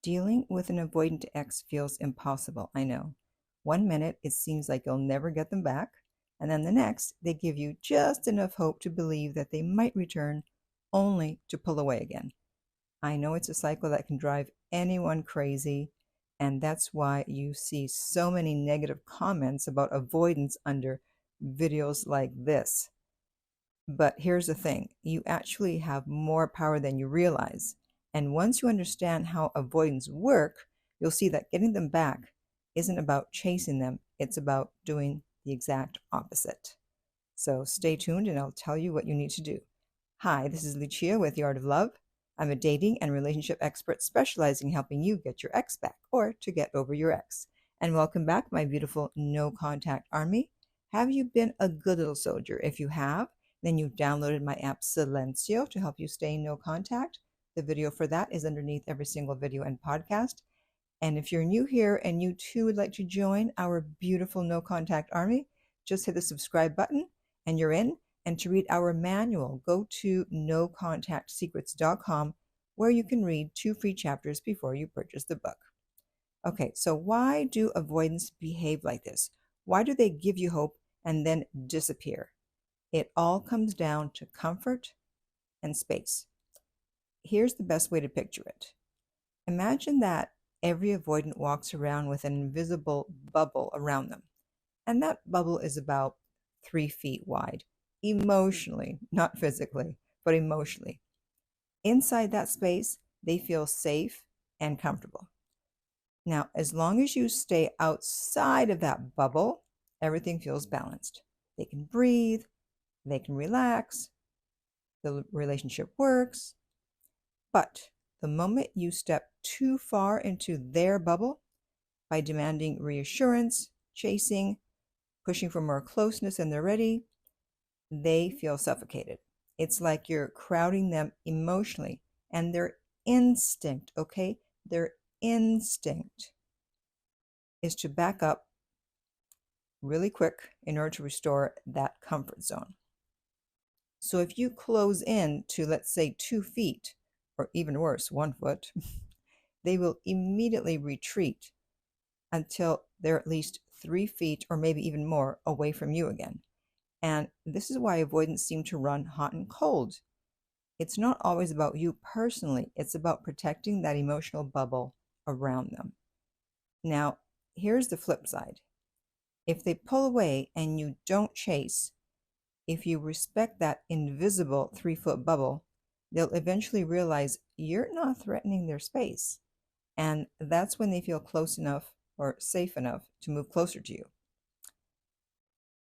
Dealing with an avoidant ex feels impossible, I know. 1 minute it seems like you'll never get them back, and then the next they give you just enough hope to believe that they might return, only to pull away again. I know it's a cycle that can drive anyone crazy, and that's why you see so many negative comments about avoidance under videos like this. But here's the thing, you actually have more power than you realize. And once you understand how avoidance work, you'll see that getting them back isn't about chasing them, it's about doing the exact opposite. So stay tuned and I'll tell you what you need to do. Hi, this is Lucia with The Art of Love. I'm a dating and relationship expert specializing in helping you get your ex back or to get over your ex. And welcome back, my beautiful no contact army. Have you been a good little soldier? If you have, then you've downloaded my app Silencio to help you stay in no contact. The video for that is underneath every single video and podcast. And if you're new here and you too would like to join our beautiful no contact army, just hit the subscribe button and you're in. And to read our manual, go to nocontactsecrets.com where you can read 2 free chapters before you purchase the book. Okay, so why do avoidants behave like this? Why do they give you hope and then disappear? It all comes down to comfort and space. Here's the best way to picture it. Imagine that every avoidant walks around with an invisible bubble around them. And that bubble is about 3 feet wide. Emotionally, not physically, but emotionally. Inside that space, they feel safe and comfortable. Now, as long as you stay outside of that bubble, everything feels balanced. They can breathe, they can relax, the relationship works. But the moment you step too far into their bubble by demanding reassurance, chasing, pushing for more closeness than they're ready, they feel suffocated. It's like you're crowding them emotionally, and their instinct, okay, their instinct is to back up really quick in order to restore that comfort zone. So if you close in to, let's say, 2 feet, or even worse, 1 foot, they will immediately retreat until they're at least 3 feet or maybe even more away from you again. And this is why avoidants seem to run hot and cold. It's not always about you personally. It's about protecting that emotional bubble around them. Now, here's the flip side. If they pull away and you don't chase, if you respect that invisible 3-foot bubble, they'll eventually realize you're not threatening their space. And that's when they feel close enough or safe enough to move closer to you.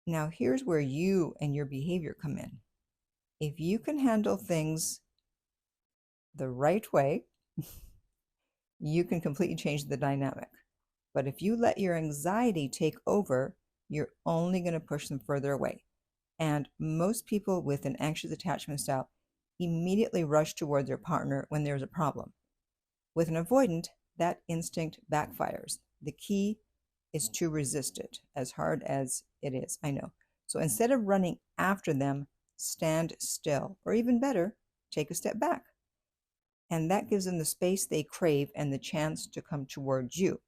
Now, here's where you and your behavior come in. If you can handle things the right way, you can completely change the dynamic. But if you let your anxiety take over, you're only going to push them further away. And most people with an anxious attachment style immediately rush toward their partner when there's a problem. With an avoidant, that instinct backfires. The key is to resist it, as hard as it is, I know. So instead of running after them, stand still, or even better, take a step back. And that gives them the space they crave and the chance to come towards you.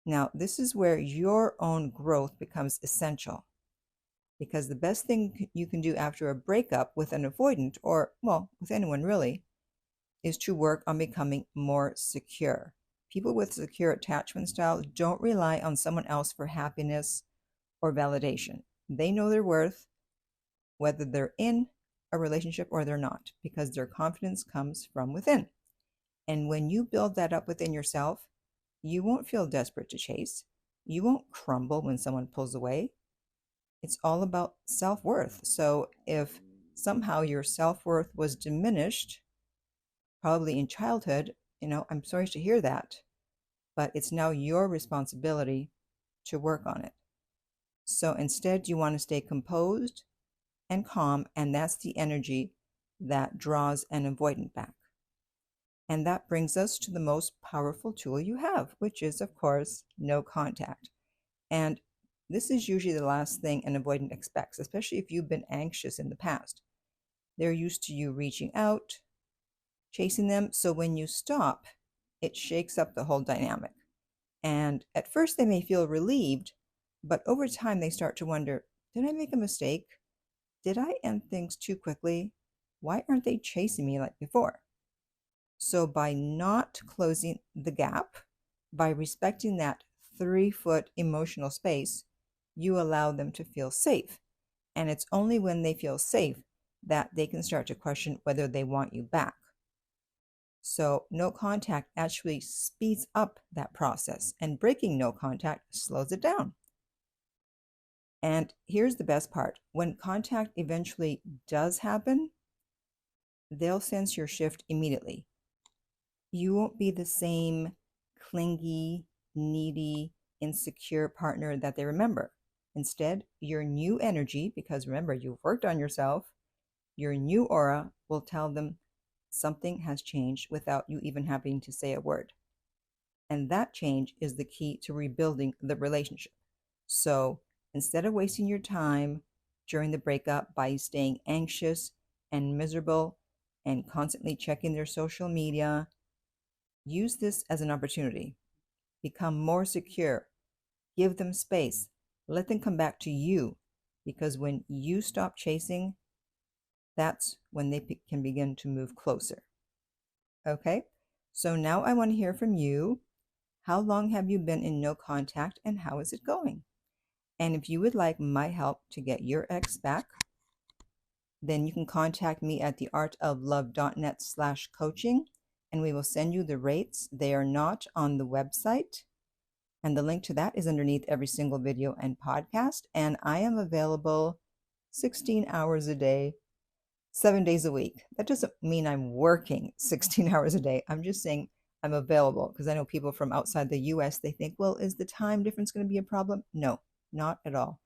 Now, this is where your own growth becomes essential, because the best thing you can do after a breakup with an avoidant, or, well, with anyone really, is to work on becoming more secure. People with secure attachment styles don't rely on someone else for happiness or validation. They know their worth, whether they're in a relationship or they're not, because their confidence comes from within. And when you build that up within yourself, you won't feel desperate to chase. You won't crumble when someone pulls away. It's all about self-worth. So if somehow your self-worth was diminished, probably in childhood, I'm sorry to hear that, but it's now your responsibility to work on it. So instead, you want to stay composed and calm, and that's the energy that draws an avoidant back. And that brings us to the most powerful tool you have, which is, of course, no contact. And this is usually the last thing an avoidant expects, especially if you've been anxious in the past. They're used to you reaching out, chasing them, so when you stop, it shakes up the whole dynamic. And at first they may feel relieved, but over time they start to wonder, did I make a mistake? Did I end things too quickly? Why aren't they chasing me like before? So by not closing the gap, by respecting that 3-foot emotional space, you allow them to feel safe. And it's only when they feel safe that they can start to question whether they want you back. So no contact actually speeds up that process, and breaking no contact slows it down. And here's the best part. When contact eventually does happen, they'll sense your shift immediately. You won't be the same clingy, needy, insecure partner that they remember. Instead, your new energy, because remember, you've worked on yourself, your new aura will tell them something has changed without you even having to say a word. And that change is the key to rebuilding the relationship. So instead of wasting your time during the breakup by staying anxious and miserable and constantly checking their social media, use this as an opportunity. Become more secure. Give them space. Let them come back to you. Because when you stop chasing, that's when they can begin to move closer. Okay? So now I want to hear from you. How long have you been in no contact and how is it going? And if you would like my help to get your ex back, then you can contact me at theartoflove.net/coaching and we will send you the rates. They are not on the website. And the link to that is underneath every single video and podcast. And I am available 16 hours a day, 7 days a week. That doesn't mean I'm working 16 hours a day. I'm just saying I'm available because I know people from outside the US, they think, well, is the time difference going to be a problem? No, not at all.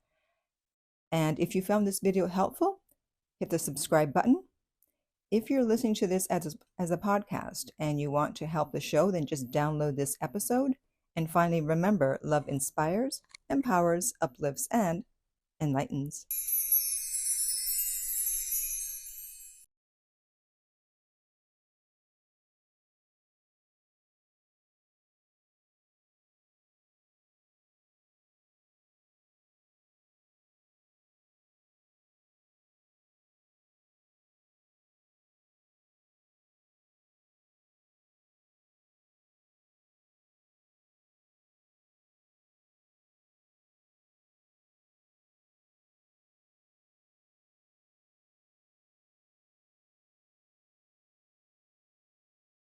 And if you found this video helpful, hit the subscribe button. If you're listening to this as a podcast and you want to help the show, then just download this episode. And finally, remember, love inspires, empowers, uplifts, and enlightens.